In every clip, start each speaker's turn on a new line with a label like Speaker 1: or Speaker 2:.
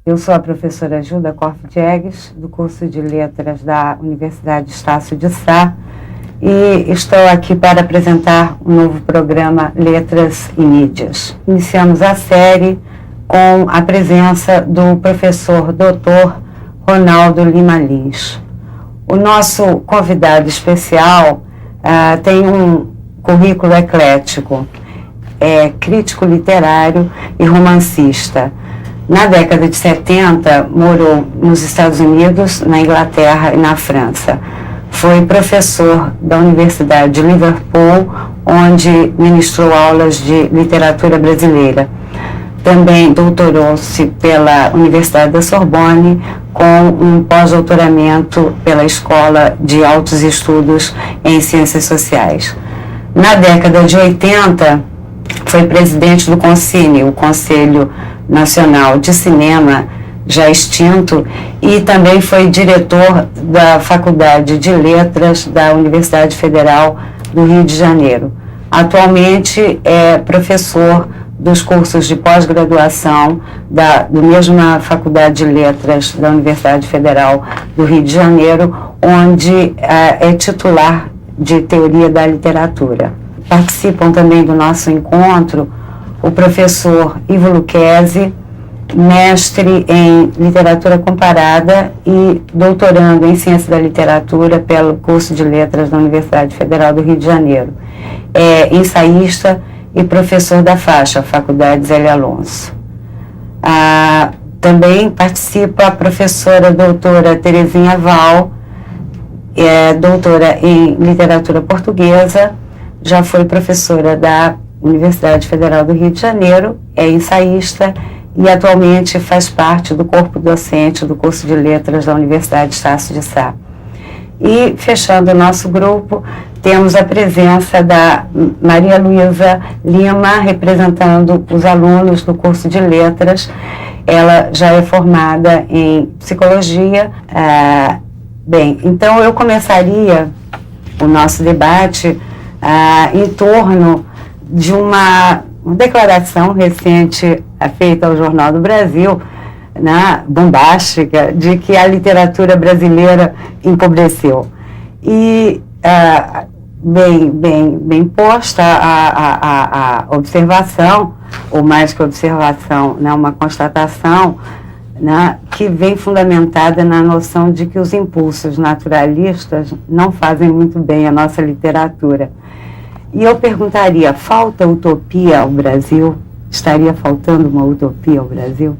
Speaker 1: Eu sou a professora Gilda Korff Diegues, do curso de Letras da Universidade Estácio de Sá, e estou aqui para apresentar o novo programa Letras e Mídias. Iniciamos a série com a presença do professor Dr. Ronaldo Lima Lins. O nosso convidado especial tem um currículo eclético, é crítico literário e romancista. Na década de 70, morou nos Estados Unidos, na Inglaterra e na França. Foi professor da Universidade de Liverpool, onde ministrou aulas de literatura brasileira. Também doutorou-se pela Universidade da Sorbonne, com um pós-doutoramento pela Escola de Altos Estudos em Ciências Sociais. Na década de 80, foi presidente do CONCINE, o Conselho Nacional de Cinema, já extinto, e também foi diretor da Faculdade de Letras da Universidade Federal do Rio de Janeiro. Atualmente é professor dos cursos de pós-graduação da mesma Faculdade de Letras da Universidade Federal do Rio de Janeiro, onde é titular de Teoria da Literatura. Participam também do nosso encontro o professor Ivo Lucchesi, mestre em literatura comparada e doutorando em ciência da literatura pelo curso de letras da Universidade Federal do Rio de Janeiro. É ensaísta e professor da faixa, Faculdade Zélia Alonso. Também participa a professora doutora Terezinha Val, doutora em literatura portuguesa, já foi professora da Universidade Federal do Rio de Janeiro, é ensaísta e atualmente faz parte do corpo docente do curso de letras da Universidade Estácio de Sá. E, fechando o nosso grupo, temos a presença da Maria Luísa Lima, representando os alunos do curso de letras. Ela já é formada em psicologia. Bem, então eu começaria o nosso debate em torno de uma declaração recente feita ao Jornal do Brasil, bombástica, de que a literatura brasileira empobreceu. E, bem posta a observação, ou mais que observação, uma constatação, que vem fundamentada na noção de que os impulsos naturalistas não fazem muito bem a nossa literatura. E eu perguntaria, falta utopia ao Brasil? Estaria faltando uma utopia ao Brasil?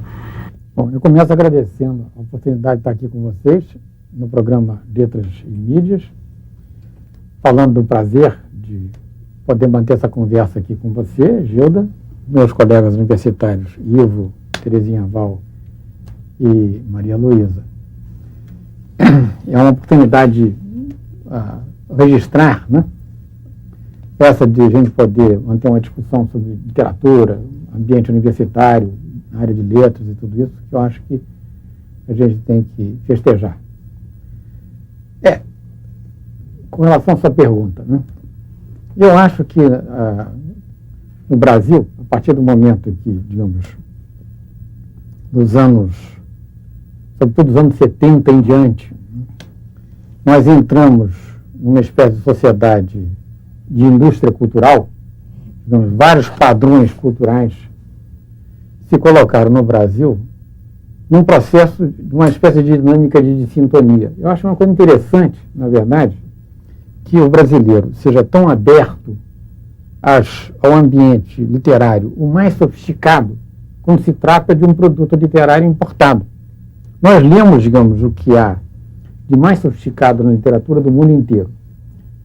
Speaker 2: Bom, eu começo agradecendo a oportunidade de estar aqui com vocês no programa Letras e Mídias, falando do prazer de poder manter essa conversa aqui com você, Gilda, meus colegas universitários Ivo, Terezinha Val e Maria Luísa. É uma oportunidade de registrar, essa de a gente poder manter uma discussão sobre literatura, ambiente universitário, área de letras e tudo isso, que eu acho que a gente tem que festejar. Com relação à sua pergunta, eu acho que no Brasil, a partir do momento que, digamos, dos anos, sobretudo dos anos 70 em diante, nós entramos numa espécie de sociedade de indústria cultural, digamos, vários padrões culturais se colocaram no Brasil num processo de uma espécie de dinâmica de sintonia. Eu acho uma coisa interessante, na verdade, que o brasileiro seja tão aberto ao ambiente literário, o mais sofisticado, quando se trata de um produto literário importado. Nós lemos, digamos, o que há de mais sofisticado na literatura do mundo inteiro.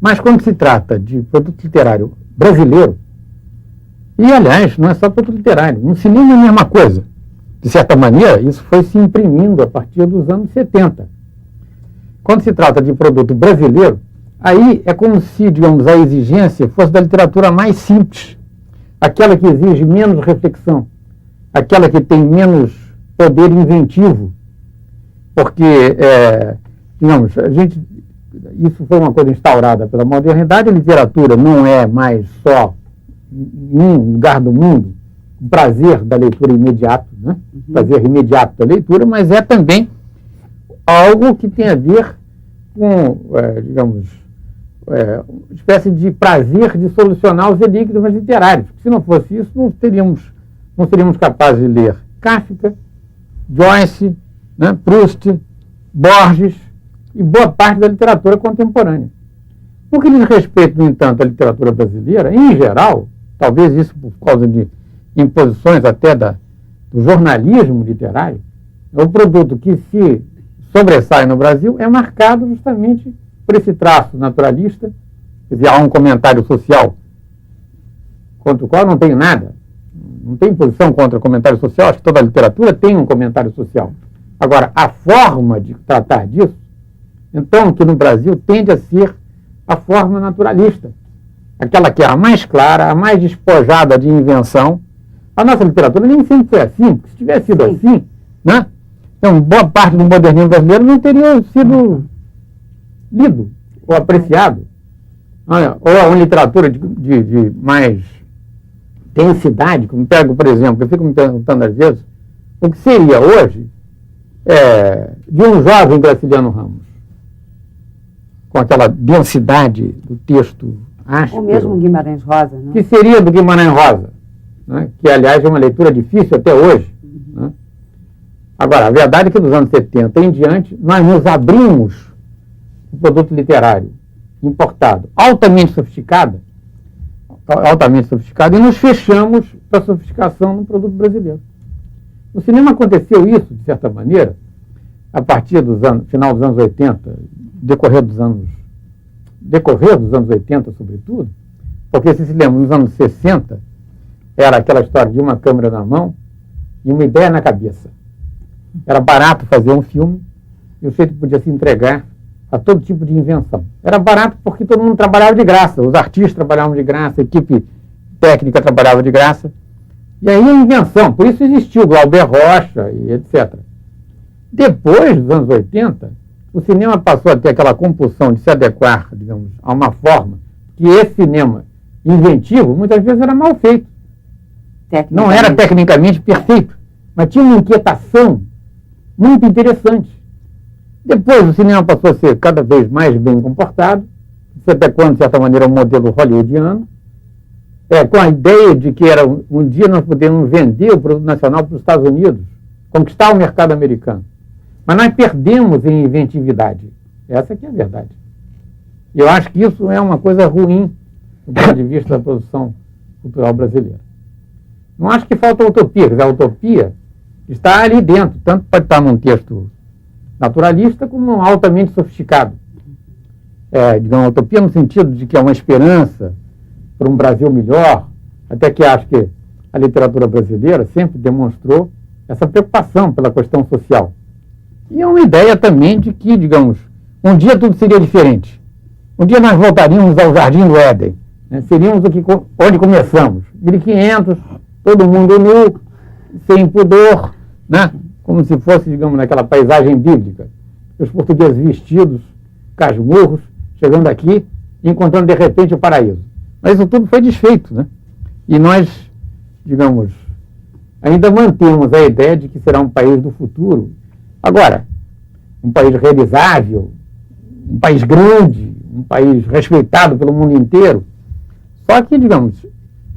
Speaker 2: Mas quando se trata de produto literário brasileiro, e aliás, não é só produto literário, no cinema é a mesma coisa. de certa maneira, isso foi se imprimindo a partir dos anos 70. Quando se trata de produto brasileiro, aí é como se, digamos, a exigência fosse da literatura mais simples, aquela que exige menos reflexão, aquela que tem menos poder inventivo, porque, digamos, isso foi uma coisa instaurada pela modernidade. A literatura não é mais só em um lugar do mundo o prazer da leitura imediato, né? O prazer imediato da leitura, mas é também algo que tem a ver com, digamos, uma espécie de prazer de solucionar os enigmas literários. Se não fosse isso, não seríamos capazes de ler Kafka, Joyce, né, Proust, Borges e boa parte da literatura contemporânea. No que diz respeito, no entanto, à literatura brasileira, em geral, talvez isso por causa de imposições até do jornalismo literário, o produto que se sobressai no Brasil é marcado justamente por esse traço naturalista. Quer dizer, há um comentário social contra o qual não tenho nada. Não tem posição contra o comentário social. Acho que toda a literatura tem um comentário social. Agora, a forma de tratar disso, então, que no Brasil tende a ser a forma naturalista. Aquela que é a mais clara, a mais despojada de invenção. A nossa literatura nem sempre foi assim, porque se tivesse sido assim, né? Então, boa parte do modernismo brasileiro não teria sido lido ou apreciado. Ou uma literatura de mais densidade, como pego, por exemplo, eu fico me perguntando às vezes, o que seria hoje de um jovem Graciliano Ramos, com aquela densidade do texto áspero.
Speaker 1: Ou mesmo Guimarães Rosa, né?
Speaker 2: Que seria do Guimarães Rosa, né? Que, aliás, é uma leitura difícil até hoje. Né? Agora, a verdade é que nos anos 70 em diante, nós nos abrimos o produto literário importado, altamente sofisticado, e nos fechamos para a sofisticação no produto brasileiro. No cinema aconteceu isso, de certa maneira, a partir do final dos anos 80, decorrer dos anos 80, sobretudo, porque, se lembra, nos anos 60, era aquela história de uma câmera na mão e uma ideia na cabeça. Era barato fazer um filme e o sujeito podia se entregar a todo tipo de invenção. Era barato porque todo mundo trabalhava de graça, os artistas trabalhavam de graça, a equipe técnica trabalhava de graça. E aí a invenção, por isso existiu Glauber Rocha e etc. Depois dos anos 80, o cinema passou a ter aquela compulsão de se adequar, digamos, a uma forma que esse cinema inventivo muitas vezes era mal feito. Não era tecnicamente perfeito, mas tinha uma inquietação muito interessante. Depois o cinema passou a ser cada vez mais bem comportado, se adequando, de certa maneira, ao modelo hollywoodiano, com a ideia de que um dia nós podemos vender o produto nacional para os Estados Unidos, conquistar o mercado americano. Mas nós perdemos em inventividade. Essa que é a verdade. E eu acho que isso é uma coisa ruim do ponto de vista da produção cultural brasileira. Não acho que falta utopia, porque a utopia está ali dentro, tanto pode estar num texto naturalista como altamente sofisticado. Digamos, a utopia no sentido de que é uma esperança para um Brasil melhor, até que acho que a literatura brasileira sempre demonstrou essa preocupação pela questão social. E é uma ideia também de que, digamos, um dia tudo seria diferente. Um dia nós voltaríamos ao Jardim do Éden, né? Seríamos onde começamos. 1500, todo mundo nu, sem pudor, né? Como se fosse, digamos, naquela paisagem bíblica. Os portugueses vestidos, casmurros, chegando aqui e encontrando de repente o paraíso. Mas isso tudo foi desfeito, né? E nós, digamos, ainda mantemos a ideia de que será um país do futuro. Agora, um país realizável, um país grande, um país respeitado pelo mundo inteiro. Só que, digamos,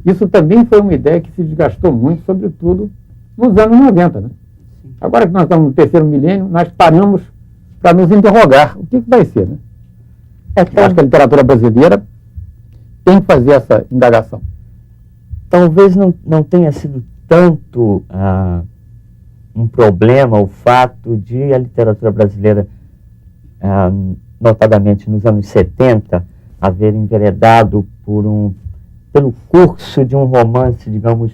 Speaker 2: isso também foi uma ideia que se desgastou muito, sobretudo nos anos 90, né? Agora que nós estamos no terceiro milênio, nós paramos para nos interrogar. O que vai ser, né? Eu acho que a literatura brasileira tem que fazer essa indagação.
Speaker 3: Talvez não tenha sido tanto um problema o fato de a literatura brasileira, notadamente nos anos 70, haver enveredado pelo curso de um romance, digamos,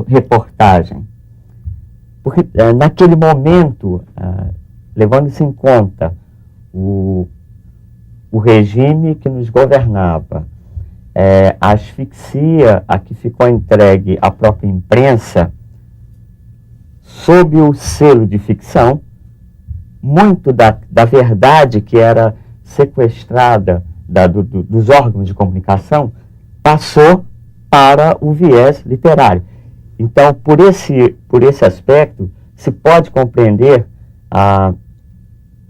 Speaker 3: reportagem. Porque naquele momento, levando-se em conta o regime que nos governava, a asfixia a que ficou entregue a própria imprensa, sob o selo de ficção, muito da verdade que era sequestrada dos órgãos de comunicação passou para o viés literário. Então, por esse aspecto, se pode compreender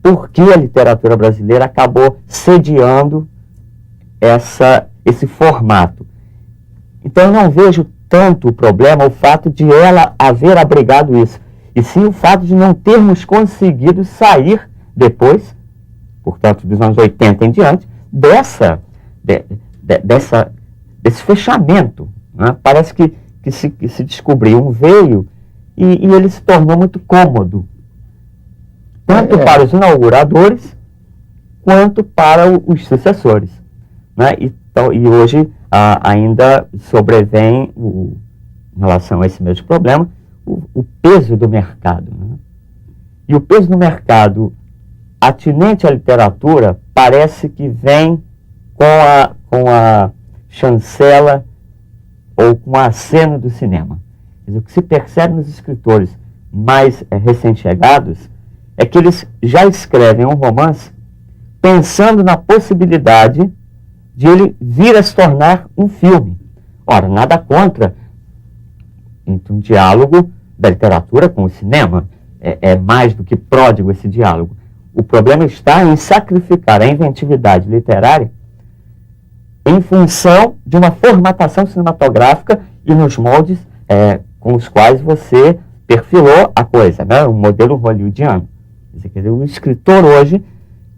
Speaker 3: por que a literatura brasileira acabou sediando esse formato. Então, eu não vejo tanto o problema o fato de ela haver abrigado isso, e sim o fato de não termos conseguido sair depois, portanto, dos anos 80 em diante, desse fechamento, né? Parece que se descobriu um veio e ele se tornou muito cômodo, tanto para os inauguradores quanto para os sucessores, né? E hoje ainda sobrevém, em relação a esse mesmo problema, o peso do mercado, né? E o peso do mercado atinente à literatura parece que vem com a chancela ou com a aceno do cinema. Quer dizer, o que se percebe nos escritores mais recém-chegados é que eles já escrevem um romance pensando na possibilidade de ele vir a se tornar um filme. Ora, nada contra entre um diálogo da literatura com o cinema. É mais do que pródigo esse diálogo. O problema está em sacrificar a inventividade literária em função de uma formatação cinematográfica e nos moldes com os quais você perfilou a coisa, né? Um modelo hollywoodiano. Quer dizer, o escritor hoje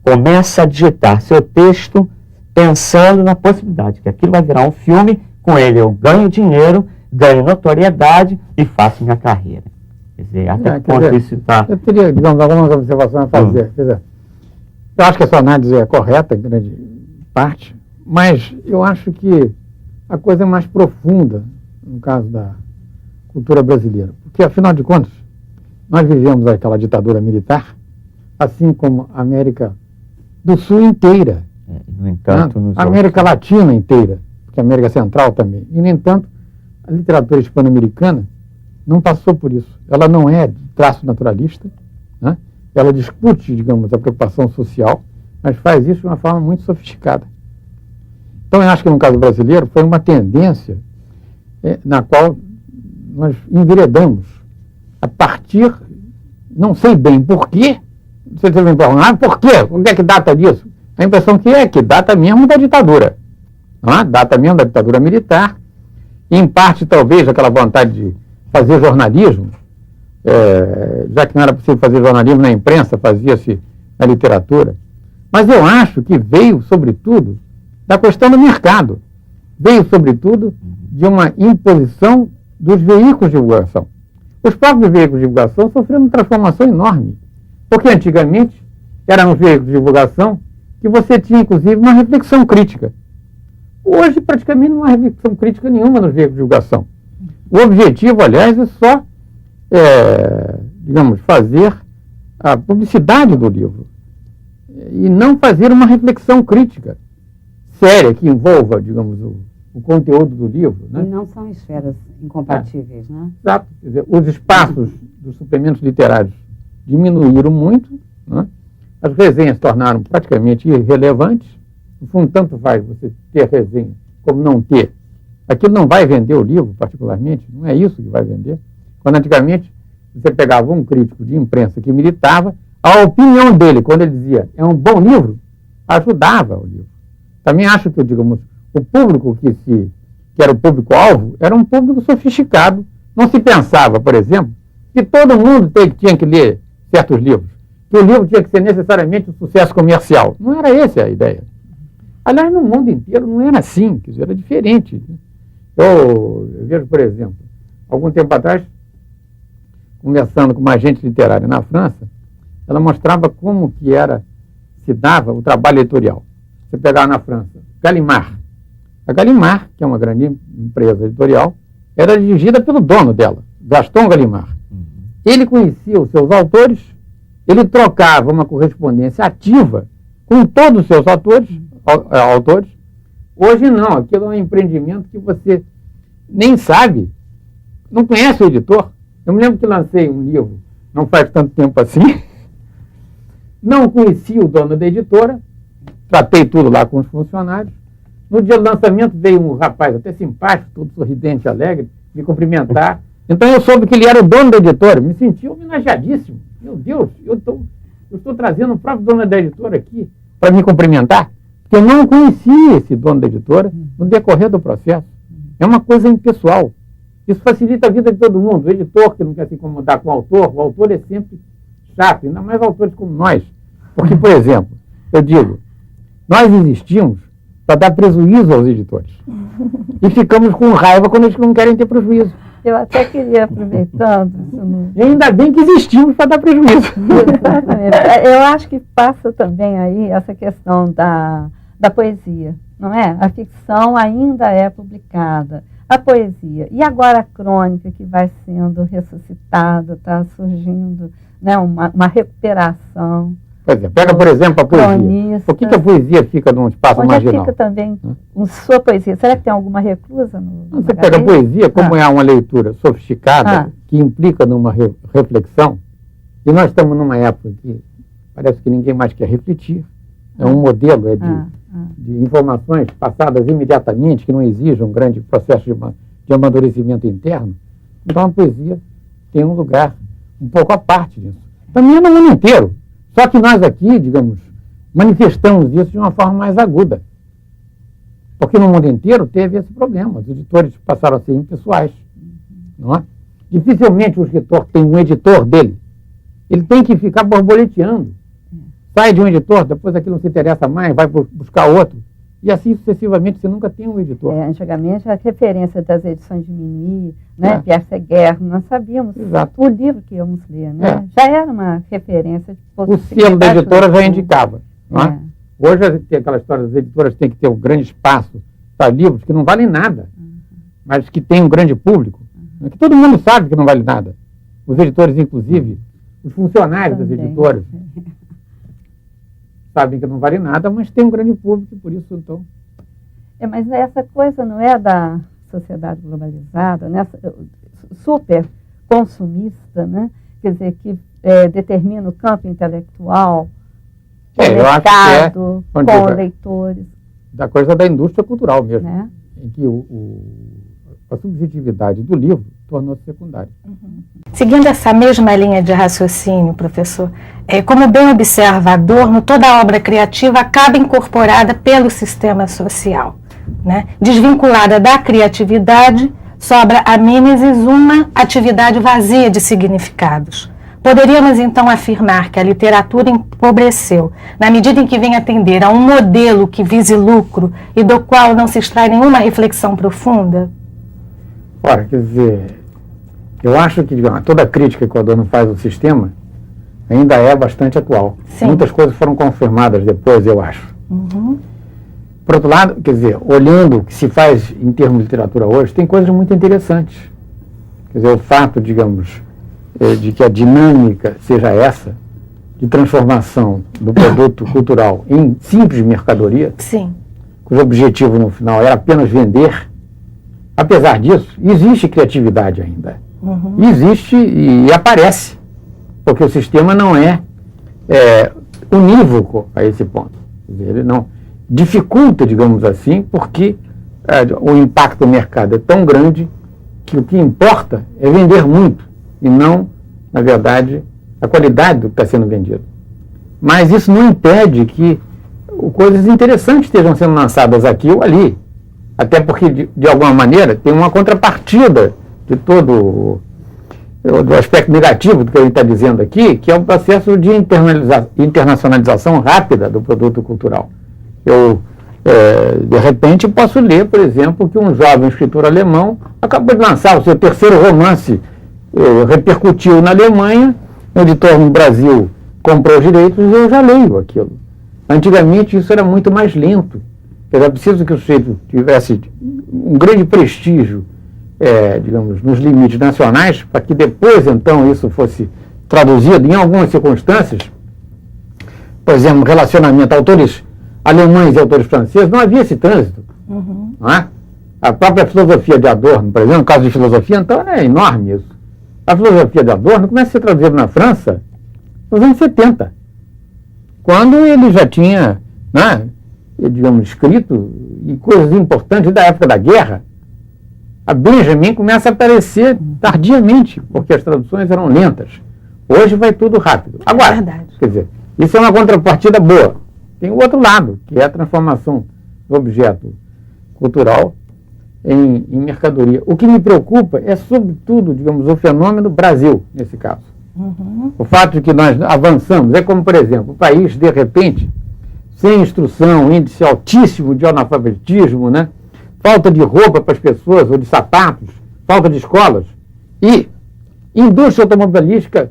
Speaker 3: começa a digitar seu texto pensando na possibilidade que aquilo vai virar um filme, com ele eu ganho dinheiro, ganho notoriedade e faço minha carreira. Quer dizer, até quanto isso está...
Speaker 2: Eu teria, digamos, algumas observações a fazer. Quer dizer, eu acho que a sua análise é correta, em grande parte, mas eu acho que a coisa é mais profunda no caso da cultura brasileira. Porque, afinal de contas, nós vivemos aquela ditadura militar, assim como a América do Sul inteira.
Speaker 3: No entanto,
Speaker 2: a América Latina inteira, porque a América Central também. E, no entanto, a literatura hispano-americana não passou por isso. Ela não é de traço naturalista, né? Ela discute, digamos, a preocupação social, mas faz isso de uma forma muito sofisticada. Então, eu acho que no caso brasileiro foi uma tendência na qual nós enveredamos a partir, não sei bem por quê, você me perguntar, por quê? O que é que data disso? A impressão que data mesmo da ditadura, não é? Data mesmo da ditadura militar, e em parte talvez aquela vontade de fazer jornalismo, já que não era possível fazer jornalismo na imprensa, fazia-se na literatura. Mas eu acho que veio, sobretudo, da questão do mercado. Veio, sobretudo, de uma imposição dos veículos de divulgação. Os próprios veículos de divulgação sofreram uma transformação enorme. Porque antigamente eram os veículos de divulgação que você tinha, inclusive, uma reflexão crítica. Hoje, praticamente, não há reflexão crítica nenhuma nos veículos de divulgação. O objetivo, aliás, é só, digamos, fazer a publicidade do livro e não fazer uma reflexão crítica séria que envolva, digamos, o conteúdo do livro. Né?
Speaker 1: E não são esferas incompatíveis, né? Exato.
Speaker 2: Quer dizer, os espaços dos suplementos literários diminuíram muito, né? As resenhas se tornaram praticamente irrelevantes. No fundo, tanto faz você ter resenha como não ter. Aquilo não vai vender o livro, particularmente, não é isso que vai vender. Quando antigamente você pegava um crítico de imprensa que militava, a opinião dele, quando ele dizia é um bom livro, ajudava o livro. Também acho que, digamos, o público que era o público-alvo era um público sofisticado. Não se pensava, por exemplo, que todo mundo tinha que ler certos livros, que o livro tinha que ser necessariamente um sucesso comercial. Não era essa a ideia. Aliás, no mundo inteiro não era assim, quer dizer, era diferente. Eu vejo, por exemplo, algum tempo atrás, conversando com uma agente literária na França, ela mostrava como que se dava o trabalho editorial. Você pegava na França, Gallimard. A Gallimard, que é uma grande empresa editorial, era dirigida pelo dono dela, Gaston Gallimard. ele conhecia os seus autores, ele trocava uma correspondência ativa com todos os seus autores. Hoje não, aquilo é um empreendimento que você nem sabe, não conhece o editor. Eu me lembro que lancei um livro, não faz tanto tempo assim, não conhecia o dono da editora, tratei tudo lá com os funcionários. No dia do lançamento veio um rapaz até simpático, todo sorridente, alegre, me cumprimentar. Então eu soube que ele era o dono da editora, me senti homenageadíssimo. Meu Deus, eu estou trazendo o próprio dono da editora aqui para me cumprimentar, porque eu não conhecia esse dono da editora no decorrer do processo. É uma coisa impessoal. Isso facilita a vida de todo mundo. O editor que não quer se incomodar com o autor é sempre chato, ainda mais autores como nós. Porque, por exemplo, eu digo, nós existimos para dar prejuízo aos editores. E ficamos com raiva quando eles não querem ter prejuízo.
Speaker 1: Eu até queria, aproveitando...
Speaker 2: E ainda bem que existimos para dar prejuízo.
Speaker 1: Exatamente. Eu acho que passa também aí essa questão da poesia, não é? A ficção ainda é publicada. A poesia. E agora a crônica que vai sendo ressuscitada, está surgindo, né, uma recuperação.
Speaker 2: Pois é, pega, por exemplo, a poesia.
Speaker 1: Cronista.
Speaker 2: Por que a poesia fica num espaço marginal?
Speaker 1: Onde fica também sua poesia? Será que tem alguma reclusa no
Speaker 2: Você pega a poesia, como é uma leitura sofisticada, que implica numa reflexão, e nós estamos numa época que parece que ninguém mais quer refletir. É um modelo de informações passadas imediatamente, que não exigem um grande processo de amadurecimento interno. Então a poesia tem um lugar um pouco à parte disso. Também é no mundo inteiro. Só que nós aqui, digamos, manifestamos isso de uma forma mais aguda. Porque no mundo inteiro teve esse problema. Os editores passaram a ser impessoais. Não é? Dificilmente o escritor tem um editor dele. Ele tem que ficar borboleteando. Sai de um editor, depois aquilo não se interessa mais, vai buscar outro. E assim sucessivamente, você nunca tem um editor.
Speaker 1: Antigamente, a referência das edições de Minuit, né, Pierre Séguer, nós sabíamos o livro que íamos ler. Né? Já era uma referência.
Speaker 2: O selo da editora já indicava. Não é? Hoje tem aquela história das editoras têm que ter um grande espaço para livros que não valem nada, mas que têm um grande público. Que todo mundo sabe que não vale nada. Os editores, inclusive, os funcionários das editoras, sabem que não vale nada, mas tem um grande público, por isso, então...
Speaker 1: Mas essa coisa não é da sociedade globalizada, né? Super consumista, né? Quer dizer, que determina o campo intelectual, o mercado, com leitores.
Speaker 2: Da coisa da indústria cultural mesmo, né? Em que a subjetividade do livro tornou-se secundária.
Speaker 4: Seguindo essa mesma linha de raciocínio, professor, como bem observador, toda a obra criativa acaba incorporada pelo sistema social. Né? Desvinculada da criatividade, sobra a mimesis uma atividade vazia de significados. Poderíamos então afirmar que a literatura empobreceu, na medida em que vem atender a um modelo que vise lucro e do qual não se extrai nenhuma reflexão profunda?
Speaker 2: Ora, quer dizer, eu acho que toda a crítica que o Adorno faz ao sistema ainda é bastante atual. Sim. Muitas coisas foram confirmadas depois, eu acho. Por outro lado, quer dizer, olhando o que se faz em termos de literatura hoje, tem coisas muito interessantes. Quer dizer, o fato, digamos, de que a dinâmica seja essa, de transformação do produto cultural em simples mercadoria,
Speaker 4: sim,
Speaker 2: cujo objetivo no final era apenas vender. Apesar disso, existe criatividade ainda. Existe e aparece, porque o sistema não é unívoco a esse ponto. Quer dizer, ele não dificulta, digamos assim, porque o impacto no mercado é tão grande que o que importa é vender muito e não, na verdade, a qualidade do que está sendo vendido. Mas isso não impede que coisas interessantes estejam sendo lançadas aqui ou ali. Até porque, de alguma maneira, tem uma contrapartida de todo do aspecto negativo do que a gente está dizendo aqui, que é um processo de internacionalização rápida do produto cultural. Eu, de repente, posso ler, por exemplo, que um jovem escritor alemão acabou de lançar o seu terceiro romance, repercutiu na Alemanha, o editor no Brasil comprou os direitos e eu já leio aquilo. Antigamente, isso era muito mais lento. Era preciso que o sujeito tivesse um grande prestígio digamos, nos limites nacionais, para que depois, então, isso fosse traduzido em algumas circunstâncias. Por exemplo, relacionamento autores alemães e autores franceses, não havia esse trânsito. Não é? A própria filosofia de Adorno, por exemplo, no caso de filosofia, então, é enorme isso. A filosofia de Adorno começa a ser traduzida na França nos anos 70, quando ele já tinha, né, digamos, escrito e coisas importantes da época da guerra. A Benjamin começa a aparecer tardiamente, porque as traduções eram lentas. Hoje vai tudo rápido. Agora, quer dizer, isso é uma contrapartida boa. Tem o outro lado, que é a transformação do objeto cultural em mercadoria. O que me preocupa é, sobretudo, digamos, o fenômeno Brasil, nesse caso. O fato de que nós avançamos, é como, por exemplo, o país, de repente, sem instrução, índice altíssimo de analfabetismo, né? Falta de roupa para as pessoas, ou de sapatos, falta de escolas, e indústria automobilística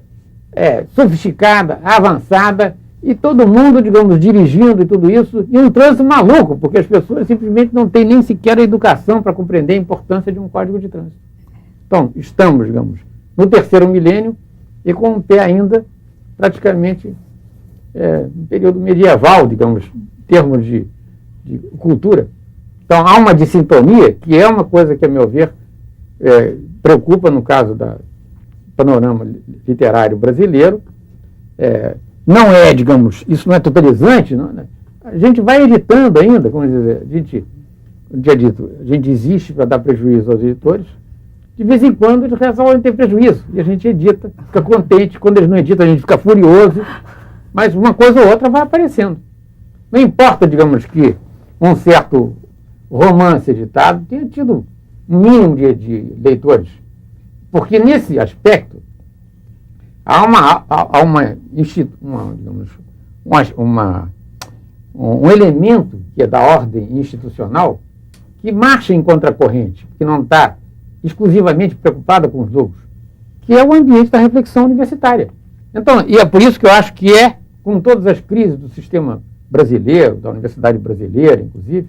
Speaker 2: sofisticada, avançada, e todo mundo, digamos, dirigindo e tudo isso, e um trânsito maluco, porque as pessoas simplesmente não têm nem sequer a educação para compreender a importância de um código de trânsito. Então, estamos, digamos, no terceiro milênio e com um pé ainda praticamente no período medieval, digamos, em termos de cultura. Então, há uma dissintonia, que é uma coisa que, a meu ver, preocupa no caso do panorama literário brasileiro. Não é, digamos, isso não é totalizante, não, né? A gente vai editando ainda, como dizer, a gente existe para dar prejuízo aos editores. De vez em quando eles resolvem ter prejuízo, e a gente edita, fica contente. Quando eles não editam, a gente fica furioso, mas uma coisa ou outra vai aparecendo. Não importa, digamos, que um certo romance editado tenha tido um mínimo de leitores, porque nesse aspecto há um elemento que é da ordem institucional que marcha em contracorrente, que não está exclusivamente preocupada com os lucros, que é o ambiente da reflexão universitária. Então, e é por isso que eu acho que com todas as crises do sistema brasileiro, da universidade brasileira, inclusive,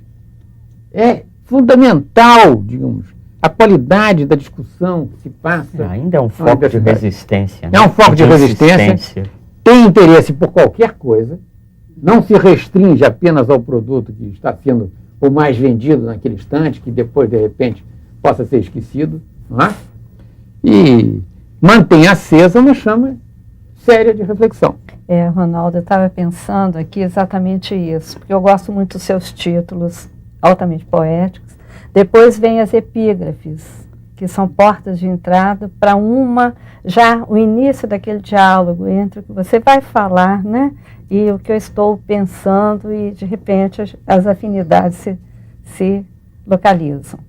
Speaker 2: é fundamental, digamos, a qualidade da discussão que se passa.
Speaker 3: Ainda é um foco de resistência.
Speaker 2: É um foco de resistência. Tem interesse por qualquer coisa, não se restringe apenas ao produto que está sendo o mais vendido naquele instante, que depois, de repente, possa ser esquecido, não é? E mantém acesa uma chama séria de reflexão.
Speaker 5: Ronaldo, eu estava pensando aqui exatamente isso, porque eu gosto muito dos seus títulos altamente poéticos. Depois vem as epígrafes, que são portas de entrada para já o início daquele diálogo entre o que você vai falar, né, e o que eu estou pensando, e de repente as afinidades se localizam.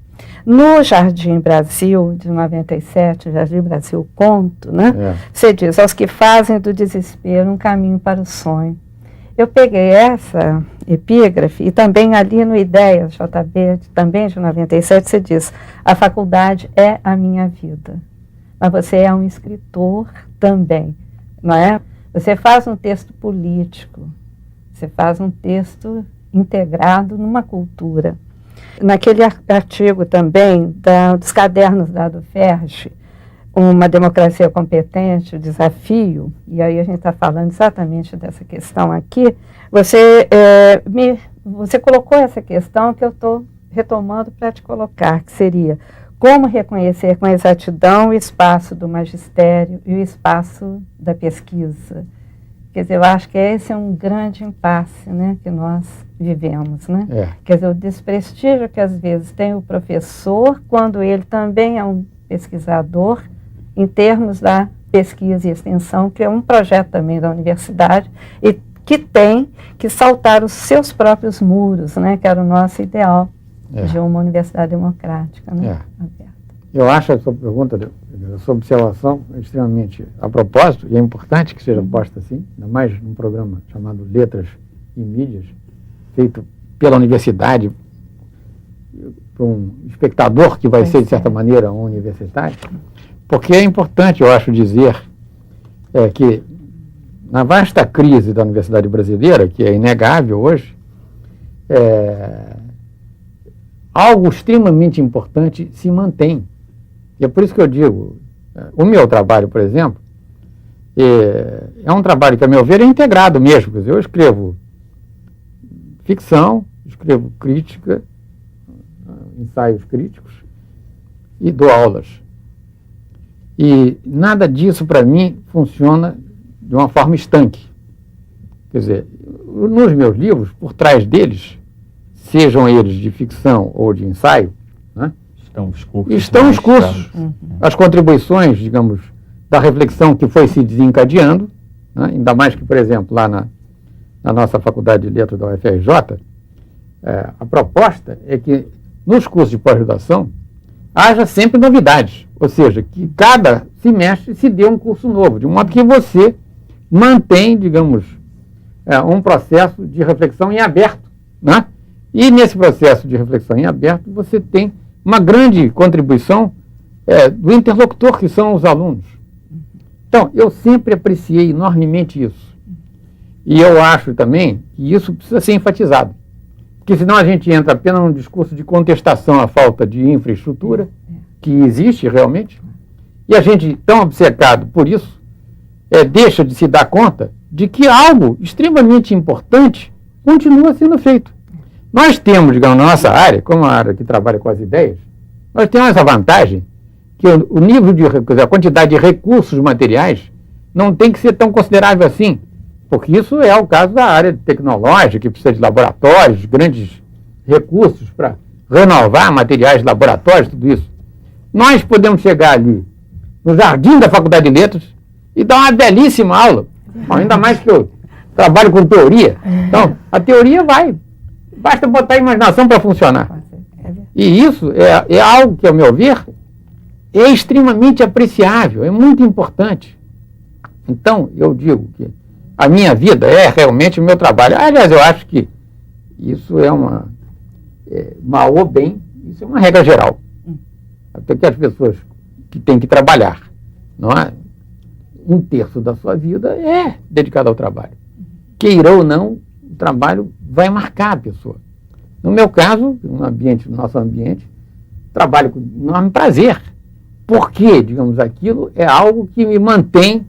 Speaker 5: No Jardim Brasil, de 97, Jardim Brasil Conto, né, você diz, aos que fazem do desespero um caminho para o sonho. Eu peguei essa epígrafe e também ali no Ideias, JB, também de 97, você diz, a faculdade é a minha vida. Mas você é um escritor também, não é? Você faz um texto político, você faz um texto integrado numa cultura. Naquele artigo também dos cadernos da Duferge, Uma Democracia Competente, o Desafio, e aí a gente está falando exatamente dessa questão aqui, você colocou essa questão que eu estou retomando para te colocar, que seria como reconhecer com exatidão o espaço do magistério e o espaço da pesquisa. Quer dizer, eu acho que esse é um grande impasse, né, que nós vivemos, né? Quer dizer, o desprestígio que às vezes tem o professor, quando ele também é um pesquisador, em termos da pesquisa e extensão, que é um projeto também da universidade, e que tem que saltar os seus próprios muros, né, que era o nosso ideal de uma universidade democrática, né?
Speaker 2: Eu acho a sua pergunta, a sua observação extremamente a propósito, e é importante que seja posta assim, ainda mais num programa chamado Letras e Mídias, feito pela universidade, para um espectador que vai ser, de certa maneira, um universitário, porque é importante, eu acho, dizer que na vasta crise da universidade brasileira, que é inegável hoje, algo extremamente importante se mantém, E é por isso que eu digo, o meu trabalho, por exemplo, é um trabalho que, a meu ver, é integrado mesmo. Quer dizer, eu escrevo ficção, escrevo crítica, ensaios críticos e dou aulas. E nada disso, para mim, funciona de uma forma estanque. Quer dizer, nos meus livros, por trás deles, sejam eles de ficção ou de ensaio, né, estão os cursos, as contribuições, digamos, da reflexão que foi se desencadeando, né, ainda mais que, por exemplo, lá na nossa Faculdade de Letras da UFRJ, a proposta é que nos cursos de pós-graduação haja sempre novidades, ou seja, que cada semestre se dê um curso novo, de modo que você mantém, digamos, um processo de reflexão em aberto, né? E nesse processo de reflexão em aberto você tem uma grande contribuição do interlocutor, que são os alunos. Então, eu sempre apreciei enormemente isso. E eu acho também que isso precisa ser enfatizado. Porque senão a gente entra apenas num discurso de contestação à falta de infraestrutura, que existe realmente, e a gente, tão obcecado por isso, deixa de se dar conta de que algo extremamente importante continua sendo feito. Nós temos, digamos, na nossa área, como a área que trabalha com as ideias, nós temos essa vantagem que o nível a quantidade de recursos materiais não tem que ser tão considerável assim, porque isso é o caso da área tecnológica, que precisa de laboratórios, grandes recursos para renovar materiais de laboratórios, tudo isso. Nós podemos chegar ali, no jardim da Faculdade de Letras, e dar uma belíssima aula, ainda mais que eu trabalho com teoria. Então, a teoria basta botar a imaginação para funcionar. E isso é algo que, ao meu ver, é extremamente apreciável, é muito importante. Então, eu digo que a minha vida é realmente o meu trabalho. Aliás, eu acho que isso é mal ou bem, isso é uma regra geral. Até que as pessoas que têm que trabalhar, não é? 1/3 da sua vida é dedicado ao trabalho. Queira ou não, o trabalho vai marcar a pessoa. No meu caso, no nosso ambiente, trabalho com enorme prazer. Porque, digamos, aquilo é algo que me mantém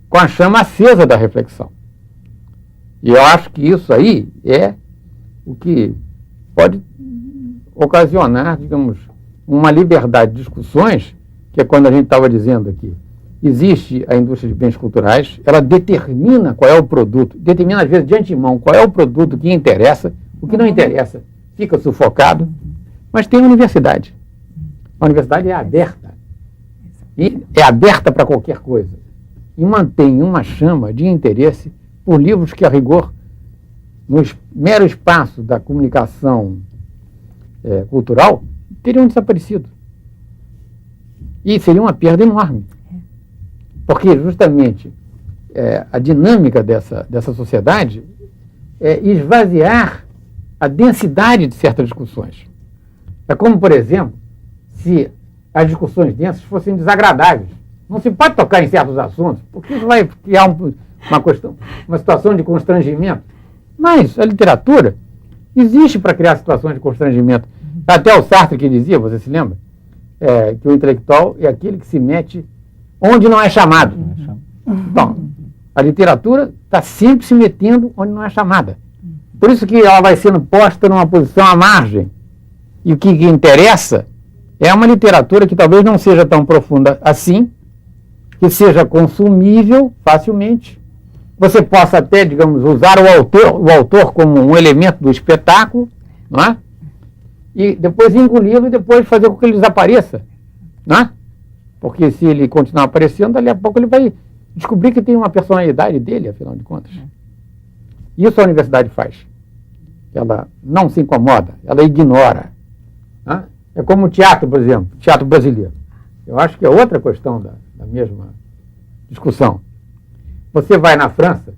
Speaker 2: com a chama acesa da reflexão. E eu acho que isso aí é o que pode ocasionar, digamos, uma liberdade de discussões, que é quando a gente estava dizendo aqui, existe a indústria de bens culturais, ela determina qual é o produto, determina às vezes de antemão qual é o produto que interessa, o que não interessa fica sufocado, mas tem a universidade. A universidade é aberta, e é aberta para qualquer coisa, e mantém uma chama de interesse por livros que, a rigor, no mero espaço da comunicação cultural, teriam desaparecido. E seria uma perda enorme. Porque, justamente, a dinâmica dessa sociedade é esvaziar a densidade de certas discussões. É como, por exemplo, se as discussões densas fossem desagradáveis. Não se pode tocar em certos assuntos, porque isso vai criar uma situação de constrangimento. Mas a literatura existe para criar situações de constrangimento. Até o Sartre que dizia, você se lembra? Que o intelectual é aquele que se mete onde não é chamado. Então, a literatura está sempre se metendo onde não é chamada. Por isso que ela vai sendo posta numa posição à margem. E o que interessa é uma literatura que talvez não seja tão profunda assim, que seja consumível facilmente. Você possa até, digamos, usar o autor como um elemento do espetáculo, não é? E depois engoli-lo e depois fazer com que ele desapareça, não é? Porque se ele continuar aparecendo, dali a pouco ele vai descobrir que tem uma personalidade dele, afinal de contas. Isso a universidade faz. Ela não se incomoda, ela ignora. Né? É como o teatro, por exemplo, teatro brasileiro. Eu acho que é outra questão da mesma discussão. Você vai na França,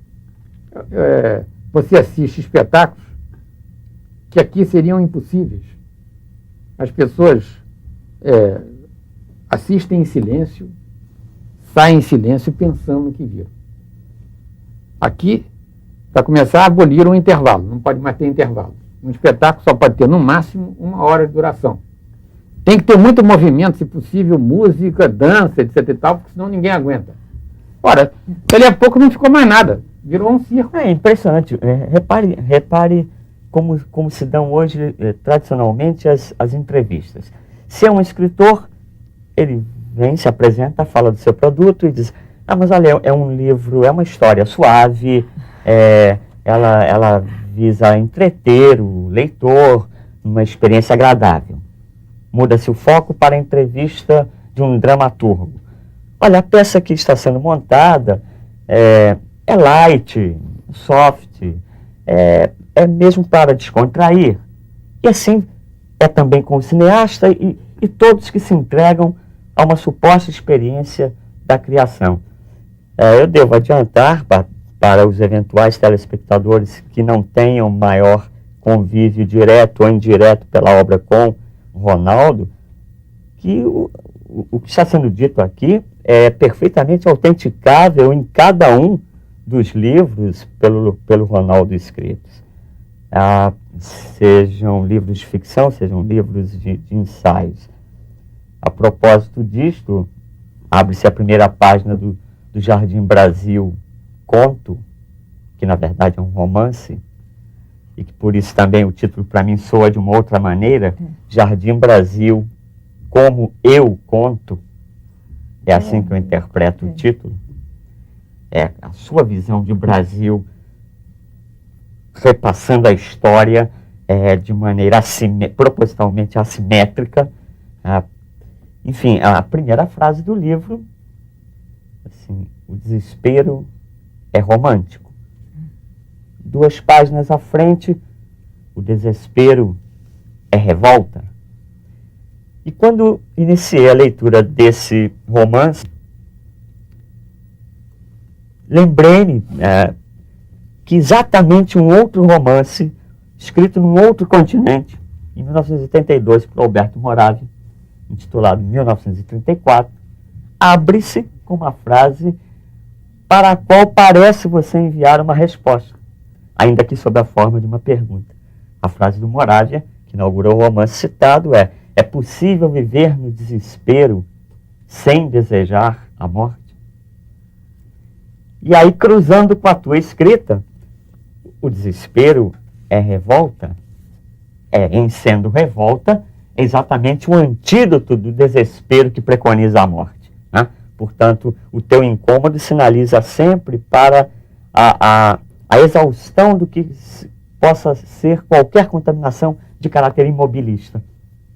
Speaker 2: você assiste espetáculos que aqui seriam impossíveis. As pessoas assistem em silêncio, saem em silêncio pensando no que viram. Aqui, para começar, aboliram o intervalo, não pode mais ter intervalo. Um espetáculo só pode ter, no máximo, 1 hora de duração. Tem que ter muito movimento, se possível, música, dança, etc e tal, porque senão ninguém aguenta. Ora, dali a pouco não ficou mais nada, virou um circo.
Speaker 3: É impressionante. Repare como se dão hoje, tradicionalmente, as entrevistas. Se é um escritor, ele vem, se apresenta, fala do seu produto e diz: ah, mas olha, é um livro, é uma história suave, ela visa entreter o leitor, uma experiência agradável. Muda-se o foco para a entrevista de um dramaturgo. Olha, a peça que está sendo montada é light, soft, é mesmo para descontrair. E assim é também com o cineasta e todos que se entregam a uma suposta experiência da criação. Eu devo adiantar para os eventuais telespectadores que não tenham maior convívio direto ou indireto pela obra com Ronaldo, que o que está sendo dito aqui é perfeitamente autenticável em cada um dos livros pelo Ronaldo escritos. Sejam livros de ficção, sejam livros de ensaios. A propósito disto, abre-se a primeira página do Jardim Brasil Conto, que na verdade é um romance, e que por isso também o título para mim soa de uma outra maneira, Jardim Brasil, como eu conto, é assim que eu interpreto o título, é a sua visão de Brasil, repassando a história de maneira propositalmente assimétrica. Enfim, a primeira frase do livro, assim, o desespero é romântico. 2 páginas à frente, o desespero é revolta. E quando iniciei a leitura desse romance, lembrei-me que exatamente um outro romance, escrito num outro continente, em 1982, por Alberto Moravia, intitulado 1934, abre-se com uma frase para a qual parece você enviar uma resposta, ainda que sob a forma de uma pergunta. A frase do Moravia, que inaugurou o romance citado, é possível viver no desespero sem desejar a morte? E aí, cruzando com a tua escrita, o desespero é revolta? Em sendo revolta, é exatamente o antídoto do desespero que preconiza a morte, né? Portanto, o teu incômodo sinaliza sempre para a exaustão do que possa ser qualquer contaminação de caráter imobilista,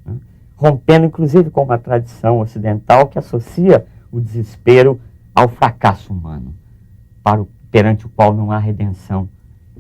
Speaker 3: né? Rompendo, inclusive, com uma tradição ocidental que associa o desespero ao fracasso humano, perante o qual não há redenção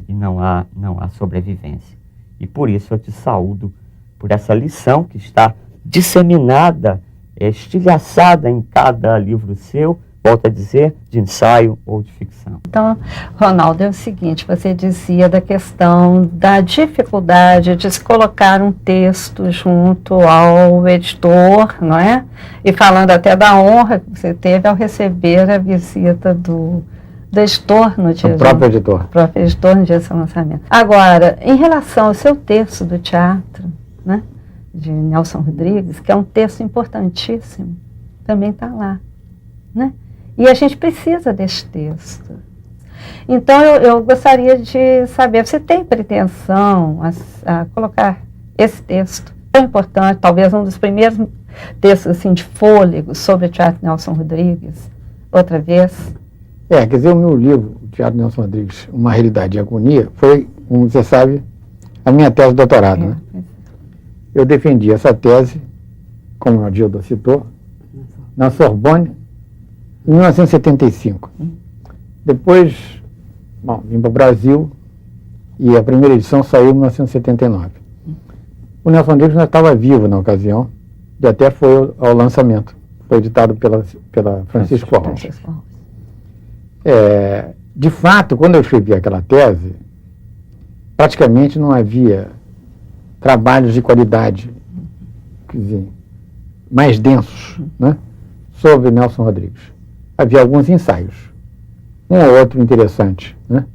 Speaker 3: e não há sobrevivência. E por isso eu te saúdo por essa lição que está disseminada, estilhaçada em cada livro seu, volto a dizer, de ensaio ou de ficção.
Speaker 5: Então, Ronaldo, é o seguinte, você dizia da questão da dificuldade de se colocar um texto junto ao editor, não é? E falando até da honra que você teve ao receber a visita do editor no dia...
Speaker 2: O próprio editor.
Speaker 5: O próprio editor no dia do seu lançamento. Agora, em relação ao seu texto do teatro, né, de Nelson Rodrigues, que é um texto importantíssimo, também está lá, né? E a gente precisa desse texto. Então, eu gostaria de saber, você tem pretensão a colocar esse texto tão importante, talvez um dos primeiros textos assim, de fôlego sobre o teatro Nelson Rodrigues, outra vez?
Speaker 2: Quer dizer, o meu livro, o Teatro Nelson Rodrigues, Uma Realidade de Agonia, foi, como você sabe, a minha tese de doutorado, né? Eu defendi essa tese, como o Adildo citou, na Sorbonne, em 1975. Depois, vim para o Brasil e a primeira edição saiu em 1979. O Nelson Rodrigues não estava vivo na ocasião e até foi ao lançamento. Foi editado pela Francisco Alves. De fato, quando eu escrevi aquela tese, praticamente não havia trabalhos de qualidade, quer dizer, mais densos, né, sobre Nelson Rodrigues. Havia alguns ensaios, um ou outro interessante, né,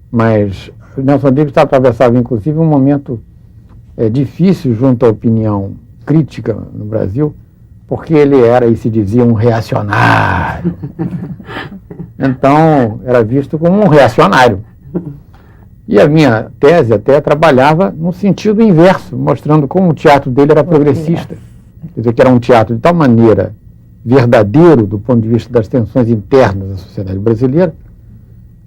Speaker 2: mas Nelson Rodrigues atravessava, inclusive, um momento difícil junto à opinião crítica no Brasil, porque ele era, e se dizia, um reacionário. Então, era visto como um reacionário. E a minha tese até trabalhava no sentido inverso, mostrando como o teatro dele era progressista. Quer dizer, que era um teatro de tal maneira verdadeiro do ponto de vista das tensões internas da sociedade brasileira,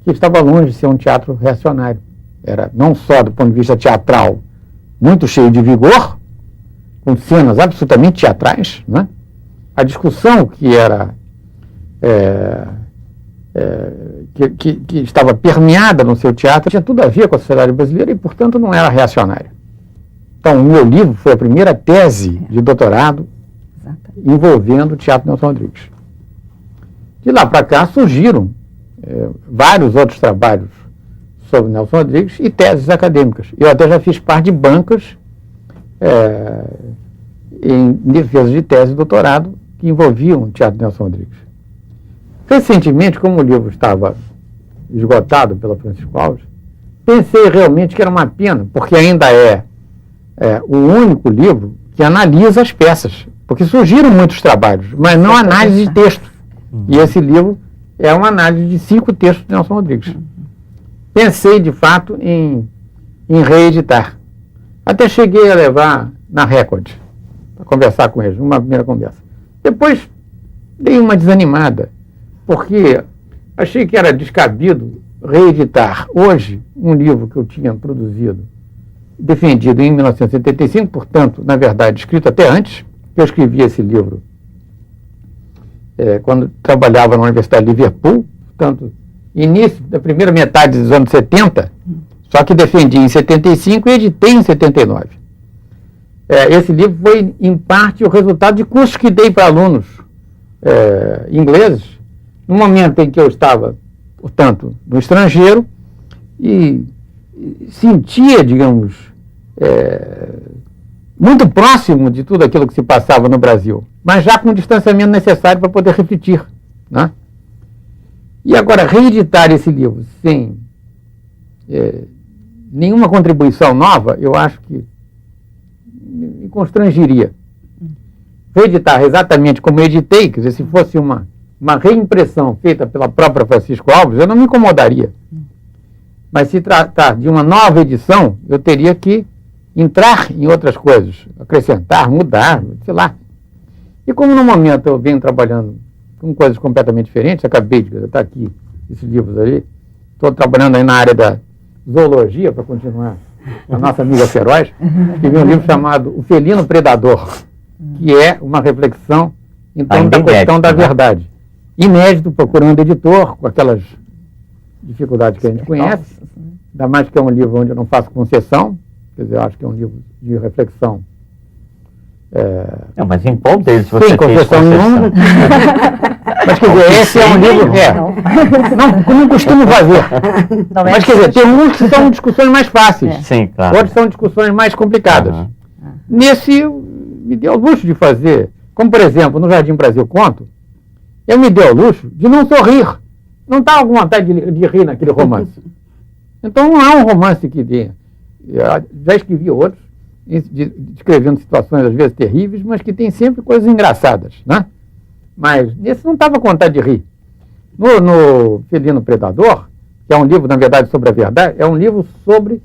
Speaker 2: que estava longe de ser um teatro reacionário. Era não só do ponto de vista teatral, muito cheio de vigor, com cenas absolutamente teatrais, né? A discussão que era que estava permeada no seu teatro tinha tudo a ver com a sociedade brasileira e, portanto, não era reacionária. Então, o meu livro foi a primeira tese de doutorado envolvendo o Teatro Nelson Rodrigues. De lá para cá surgiram vários outros trabalhos sobre Nelson Rodrigues e teses acadêmicas. Eu até já fiz parte de bancas em defesa de tese de doutorado que envolviam o Teatro Nelson Rodrigues. Recentemente, como o livro estava esgotado pela Francisco Alves, pensei realmente que era uma pena, porque ainda é o único livro que analisa as peças, porque surgiram muitos trabalhos, mas não análise de texto. E esse livro é uma análise de 5 textos de Nelson Rodrigues. Pensei, de fato, em reeditar. Até cheguei a levar na Record, para conversar com eles, uma primeira conversa. Depois, dei uma desanimada, porque achei que era descabido reeditar hoje um livro que eu tinha produzido, defendido em 1975, portanto, na verdade, escrito até antes. Eu escrevi esse livro quando trabalhava na Universidade de Liverpool, portanto, início da primeira metade dos anos 70, só que defendi em 75 e editei em 79. Esse livro foi, em parte, o resultado de cursos que dei para alunos ingleses, no momento em que eu estava, portanto, no estrangeiro, e sentia, digamos, muito próximo de tudo aquilo que se passava no Brasil, mas já com o distanciamento necessário para poder refletir, né? E agora, reeditar esse livro sem nenhuma contribuição nova, eu acho que me constrangeria. Reeditar exatamente como eu editei, quer dizer, se fosse uma reimpressão feita pela própria Francisco Alves, eu não me incomodaria. Mas se tratar de uma nova edição, eu teria que entrar em outras coisas, acrescentar, mudar, sei lá. E como no momento eu venho trabalhando com coisas completamente diferentes, acabei de estar aqui, esses livros ali, estou trabalhando aí na área da zoologia, para continuar a nossa amiga feroz, escrevi um livro chamado O Felino Predador, que é uma reflexão, então, da questão da verdade. Inédito, procurando editor, com aquelas dificuldades que a gente conhece, ainda mais que é um livro onde eu não faço concessão, quer dizer, eu acho que é um livro de reflexão.
Speaker 3: Não, mas em qual deles você
Speaker 2: sem concessão nenhuma. Mas, quer dizer, esse é um livro... Não costumo fazer. Mas, quer dizer, tem uns que são discussões mais fáceis.
Speaker 3: Sim, claro.
Speaker 2: Outros são discussões mais complicadas. Nesse, me deu o luxo de fazer, como, por exemplo, no Jardim Brasil Conto, eu me dei o luxo de não sorrir. Não estava com vontade de rir naquele romance. Então, não é um romance que dê. Já escrevi outros, descrevendo situações às vezes terríveis, mas que tem sempre coisas engraçadas, né? Mas nesse não estava com vontade de rir. No Felino Predador, que é um livro, na verdade, sobre a verdade, é um livro sobre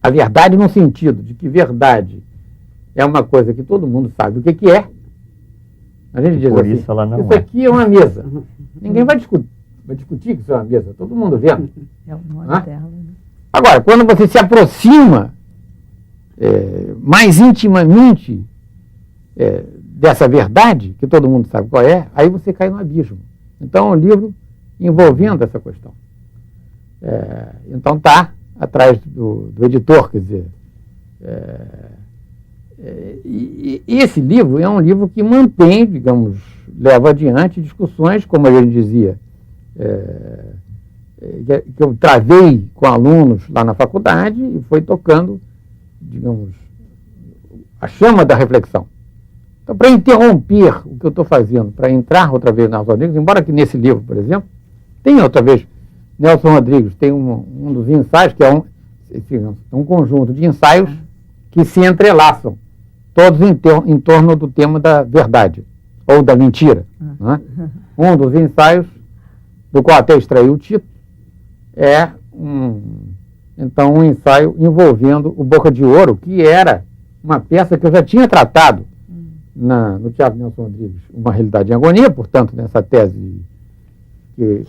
Speaker 2: a verdade no sentido de que verdade é uma coisa que todo mundo sabe o que é. A gente diz assim,
Speaker 3: isso ela não
Speaker 2: isso aqui é uma mesa. Ninguém vai discutir que isso é uma mesa, todo mundo vendo.
Speaker 5: É o nome dela, né?
Speaker 2: Agora, quando você se aproxima mais intimamente dessa verdade, que todo mundo sabe qual é, aí você cai no abismo. Então, é um livro envolvendo essa questão. Então, está atrás do editor, quer dizer. E esse livro é um livro que mantém, digamos, leva adiante discussões, como a gente dizia, que eu travei com alunos lá na faculdade e foi tocando, digamos, a chama da reflexão. Então, para interromper o que eu estou fazendo, para entrar outra vez Nelson Rodrigues, embora que nesse livro, por exemplo, tenha outra vez Nelson Rodrigues, tem um dos ensaios, que é um conjunto de ensaios que se entrelaçam. todos em torno do tema da verdade, ou da mentira. Né? Um dos ensaios, do qual até extraí o título, é então um ensaio envolvendo o Boca de Ouro, que era uma peça que eu já tinha tratado no Teatro Nelson Rodrigues, Uma Realidade em Agonia, portanto, nessa tese que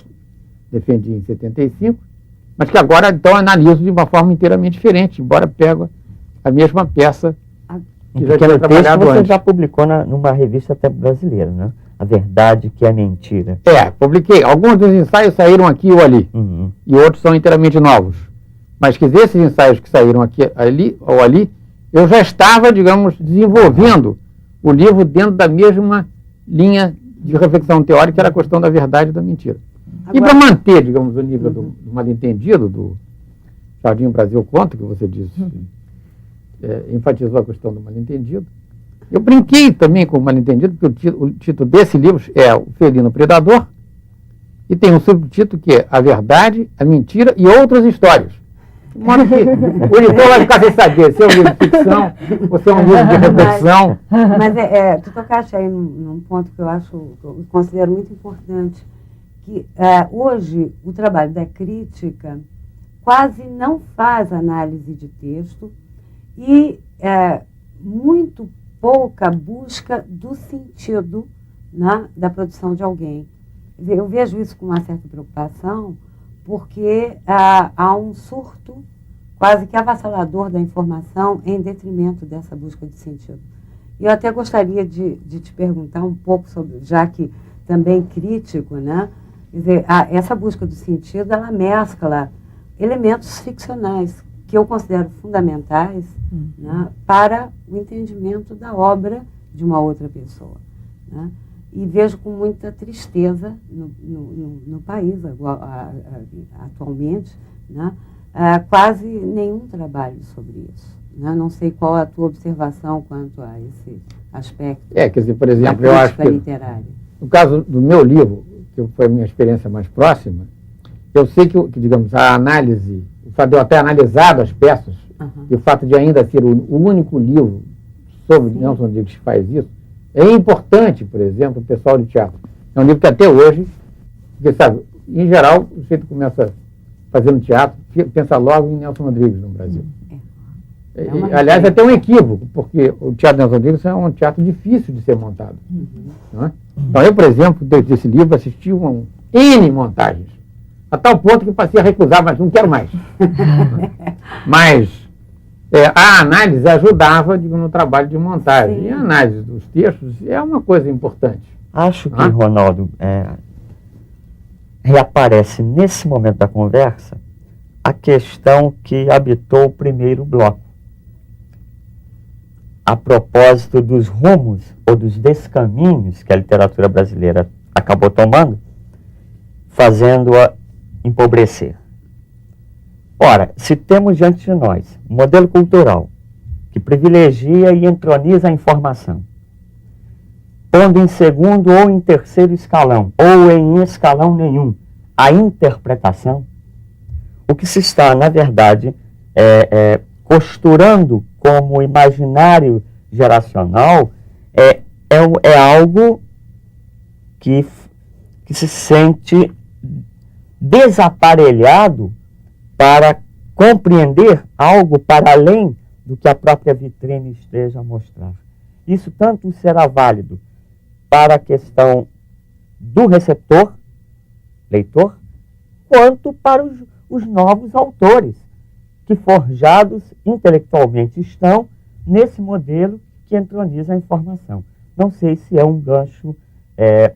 Speaker 2: defendi em 75, mas que agora, então, analiso de uma forma inteiramente diferente, embora pego a mesma peça que já tinha trabalhado
Speaker 3: você
Speaker 2: antes.
Speaker 3: já publicou numa revista até brasileira, né? A Verdade que é Mentira.
Speaker 2: Publiquei. Alguns dos ensaios saíram aqui ou ali, e outros são inteiramente novos. Mas que esses ensaios que saíram aqui ali, ou ali, eu já estava, digamos, desenvolvendo o livro dentro da mesma linha de reflexão teórica, que era a questão da verdade e da mentira. Agora, e para manter, digamos, o nível do mal-entendido, do Jardim Brasil Conta, que você disse, enfatizou a questão do mal-entendido, eu brinquei também com o mal-entendido, porque o título desse livro é O Felino Predador, e tem um subtítulo que é A Verdade, a Mentira e Outras Histórias. De modo que o leitor vai ficar sem saber se é um livro de ficção ou se é um livro de reflexão.
Speaker 1: Mas tu tocaste aí num ponto que eu considero muito importante, que hoje o trabalho da crítica quase não faz análise de texto e muito pouca busca do sentido, né, da produção de alguém. Eu vejo isso com uma certa preocupação, porque há um surto quase que avassalador da informação em detrimento dessa busca de sentido. E eu até gostaria de te perguntar um pouco sobre, já que também crítico, né? Quer dizer, essa busca do sentido, ela mescla elementos ficcionais que eu considero fundamentais, né, para o entendimento da obra de uma outra pessoa, né? E vejo com muita tristeza no país atualmente, né, quase nenhum trabalho sobre isso, né? Não sei qual a tua observação quanto a esse aspecto.
Speaker 2: Quer dizer, por exemplo, eu acho que
Speaker 1: literária.
Speaker 2: No caso do meu livro, que foi a minha experiência mais próxima, eu sei que digamos, a análise, o fato de eu ter analisado as peças, e o fato de ainda ser o único livro sobre Nelson Rodrigues que faz isso, é importante, por exemplo, o pessoal de teatro. É um livro que até hoje, porque, sabe, em geral, o sujeito começa fazendo teatro, pensa logo em Nelson Rodrigues no Brasil. Aliás, é até um equívoco, porque o Teatro Nelson Rodrigues é um teatro difícil de ser montado. Não é? Então, eu, por exemplo, desse livro, assisti N montagens, a tal ponto que passei a recusar, mas não quero mais. Mas a análise ajudava, digo, no trabalho de montagem. Sim. E a análise dos textos é uma coisa importante.
Speaker 3: Acho que, Ronaldo, reaparece nesse momento da conversa a questão que habitou o primeiro bloco. A propósito dos rumos ou dos descaminhos que a literatura brasileira acabou tomando, fazendo-a empobrecer. Ora, se temos diante de nós um modelo cultural que privilegia e entroniza a informação, pondo em segundo ou em terceiro escalão, ou em escalão nenhum, a interpretação, o que se está, na verdade, costurando como imaginário geracional é algo que se sente desaparelhado para compreender algo para além do que a própria vitrine esteja a mostrar. Isso tanto será válido para a questão do receptor, leitor, quanto para os novos autores, que forjados intelectualmente estão nesse modelo que entroniza a informação. Não sei se é um gancho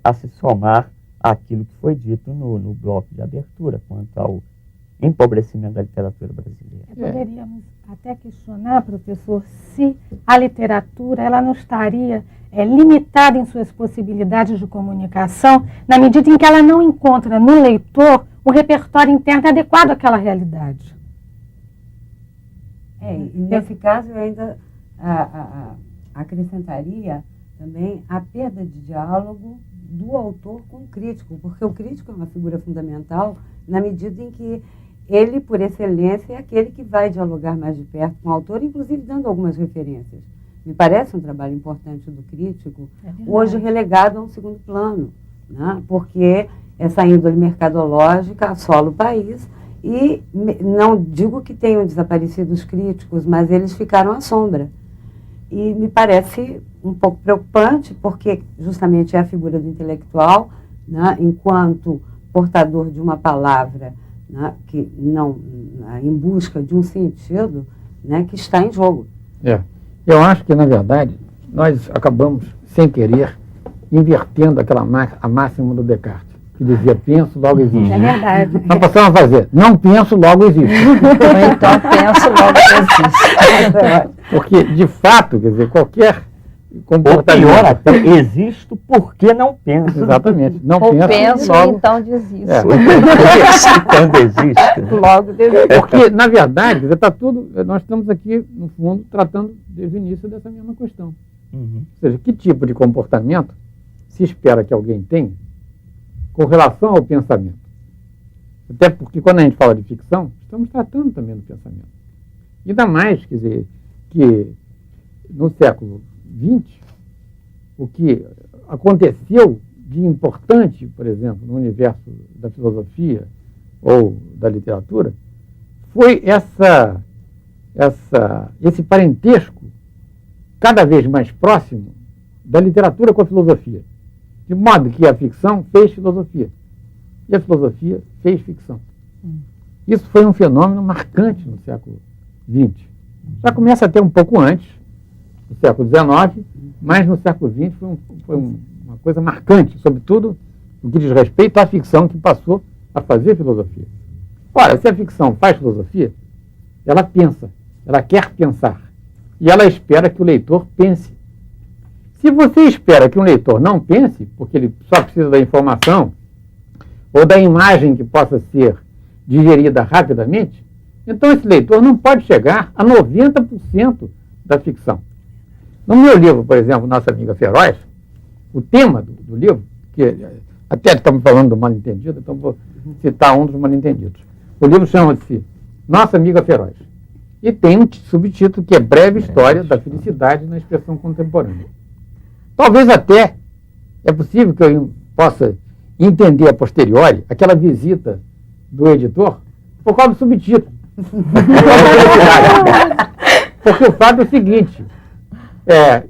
Speaker 3: a se somar àquilo que foi dito no bloco de abertura, quanto ao empobrecimento da literatura brasileira.
Speaker 4: Poderíamos até questionar, professor, se a literatura ela não estaria limitada em suas possibilidades de comunicação, na medida em que ela não encontra no leitor um repertório interno adequado àquela realidade.
Speaker 1: E nesse caso, eu ainda acrescentaria também a perda de diálogo do autor com o crítico, porque o crítico é uma figura fundamental na medida em que ele, por excelência, é aquele que vai dialogar mais de perto com o autor, inclusive dando algumas referências. Me parece um trabalho importante do crítico,
Speaker 5: verdade.
Speaker 1: hoje relegado a um segundo plano, né? Porque essa índole mercadológica assola o país e não digo que tenham desaparecido os críticos, mas eles ficaram à sombra. E me parece um pouco preocupante, porque justamente é a figura do intelectual, né, enquanto portador de uma palavra, né, que não, em busca de um sentido, né, que está em jogo.
Speaker 2: Eu acho que, na verdade, nós acabamos, sem querer, invertendo a máxima do Descartes, que dizia, penso, logo existe.
Speaker 4: É verdade.
Speaker 2: Nós passamos a fazer, não penso, logo existe.
Speaker 5: Ou então penso, logo existe.
Speaker 2: Porque, de fato, quer dizer, qualquer
Speaker 3: Ou
Speaker 2: comportamento...
Speaker 3: pior até, existo porque não penso.
Speaker 2: Exatamente. Não
Speaker 5: Ou
Speaker 2: penso,
Speaker 5: penso,
Speaker 2: logo...
Speaker 5: então desisto.
Speaker 3: Quando existe.
Speaker 5: Logo desisto.
Speaker 2: Porque, na verdade, quer dizer, tá tudo... Nós estamos aqui, no fundo, tratando desde o início dessa mesma questão.
Speaker 3: Uhum.
Speaker 2: Ou seja, que tipo de comportamento se espera que alguém tenha com relação ao pensamento? Até porque, quando a gente fala de ficção, estamos tratando também do pensamento. Ainda mais, quer dizer, que no século XX, o que aconteceu de importante, por exemplo, no universo da filosofia ou da literatura, foi esse parentesco cada vez mais próximo da literatura com a filosofia. De modo que a ficção fez filosofia e a filosofia fez ficção. Isso foi um fenômeno marcante no século XX. Já começa até um pouco antes, no século XIX, mas no século XX foi uma coisa marcante, sobretudo no que diz respeito à ficção que passou a fazer filosofia. Ora, se a ficção faz filosofia, ela pensa, ela quer pensar, e ela espera que o leitor pense. Se você espera que um leitor não pense, porque ele só precisa da informação, ou da imagem que possa ser digerida rapidamente, então esse leitor não pode chegar a 90% da ficção. No meu livro, por exemplo, Nossa Amiga Feroz, o tema do livro, que até estamos falando do mal-entendido, então vou citar um dos mal-entendidos. O livro chama-se Nossa Amiga Feroz. E tem um subtítulo que é Breve História da Felicidade na Expressão Contemporânea. Talvez até é possível que eu possa entender a posteriori aquela visita do editor por causa do subtítulo. Porque o fato é o seguinte,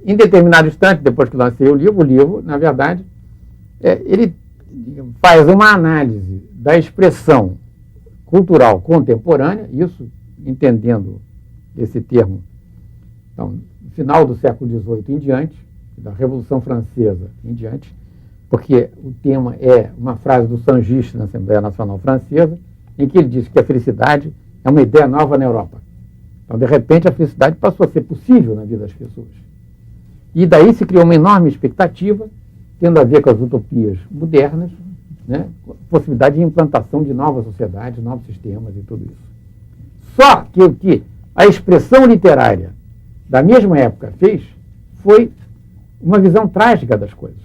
Speaker 2: em determinado instante, depois que lancei o livro, na verdade, ele faz uma análise da expressão cultural contemporânea, isso entendendo esse termo, então, no final do século XVIII em diante, da Revolução Francesa em diante, porque o tema é uma frase do Sanjiste na Assembleia Nacional Francesa, em que ele diz que a felicidade é uma ideia nova na Europa. Então, de repente, a felicidade passou a ser possível na vida das pessoas. E daí se criou uma enorme expectativa, tendo a ver com as utopias modernas, né, possibilidade de implantação de novas sociedades, novos sistemas e tudo isso. Só que o que a expressão literária da mesma época fez foi uma visão trágica das coisas.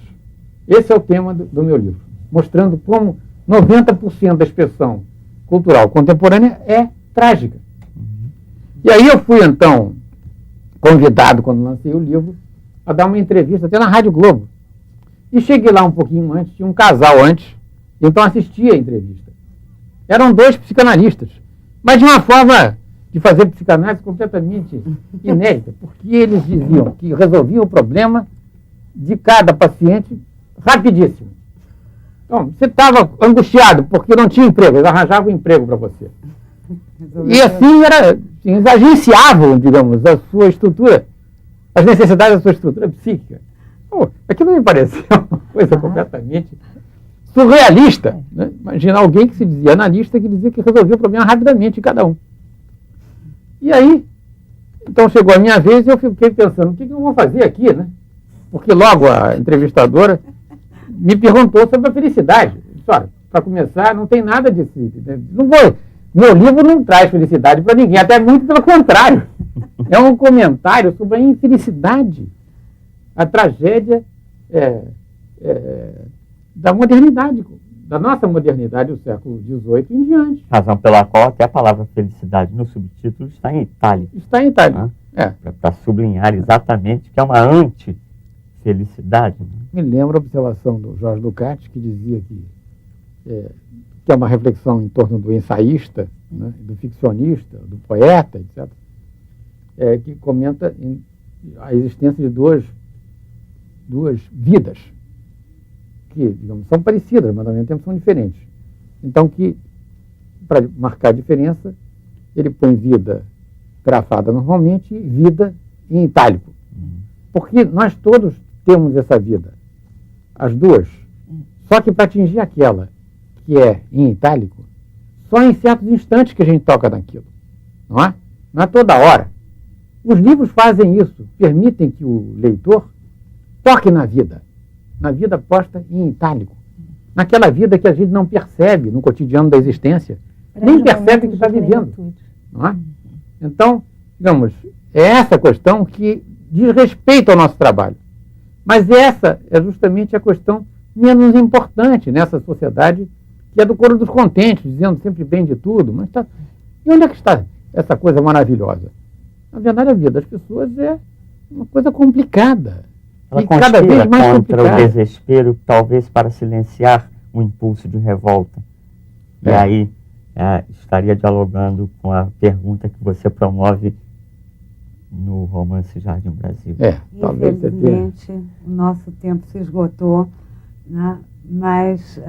Speaker 2: Esse é o tema do meu livro, mostrando como 90% da expressão cultural contemporânea é trágica. E aí eu fui, então, convidado, quando lancei o livro, a dar uma entrevista até na Rádio Globo. E cheguei lá um pouquinho antes, tinha um casal antes, então assisti a entrevista. Eram dois psicanalistas, mas de uma forma de fazer psicanálise completamente inédita, porque eles diziam que resolviam o problema de cada paciente rapidíssimo. Então, você estava angustiado porque não tinha emprego, eles arranjavam um emprego para você. E assim eles agenciavam, digamos, a sua estrutura, as necessidades da sua estrutura psíquica. Aquilo me pareceu uma coisa completamente surrealista. Né? Imagina alguém que se dizia analista, que dizia que resolvia o problema rapidamente em cada um. E aí, então chegou a minha vez e eu fiquei pensando, o que eu vou fazer aqui, né? Porque logo a entrevistadora me perguntou sobre a felicidade. Olha, para começar, não tem nada disso. Meu livro não traz felicidade para ninguém, até muito pelo contrário. É um comentário sobre a infelicidade, a tragédia da modernidade, da nossa modernidade do século XVIII em diante.
Speaker 3: Razão pela qual até a palavra felicidade no subtítulo está em itálico.
Speaker 2: Está em itálico.
Speaker 3: para sublinhar exatamente que é uma anti-felicidade. Né?
Speaker 2: Me lembro a observação do Jorge Lukács, que dizia que é uma reflexão em torno do ensaísta, né, do ficcionista, do poeta, etc., que comenta a existência de duas vidas, que, digamos, são parecidas, mas ao mesmo tempo são diferentes. Então, que, para marcar a diferença, ele põe vida grafada normalmente e vida em itálico. Porque nós todos temos essa vida, as duas. Só que para atingir aquela que é em itálico, só em certos instantes que a gente toca naquilo. Não é? Não é toda hora. Os livros fazem isso, permitem que o leitor toque na vida posta em itálico. Naquela vida que a gente não percebe no cotidiano da existência, nem percebe que está vivendo. Não é? Então, digamos, é essa questão que diz respeito ao nosso trabalho. Mas essa é justamente a questão menos importante nessa sociedade, que é do coro dos contentes, dizendo sempre bem de tudo. Mas e onde é que está essa coisa maravilhosa? Na verdade, a vida das pessoas é uma coisa complicada.
Speaker 3: Ela
Speaker 2: e cada vez mais
Speaker 3: contra
Speaker 2: complicada.
Speaker 3: o desespero, talvez para silenciar o impulso de revolta. E aí estaria dialogando com a pergunta que você promove no romance Jardim Brasil.
Speaker 2: Talvez você tenha.
Speaker 1: Infelizmente, o nosso tempo se esgotou, né? Mas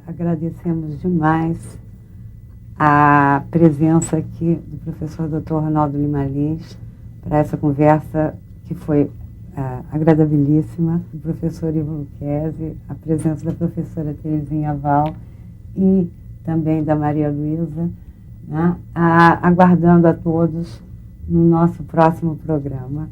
Speaker 1: agradecemos demais a presença aqui do professor Dr. Ronaldo Lima Lins para essa conversa que foi agradabilíssima, do professor Ivo Lucchesi, a presença da professora Terezinha Val e também da Maria Luísa, né? Aguardando a todos no nosso próximo programa.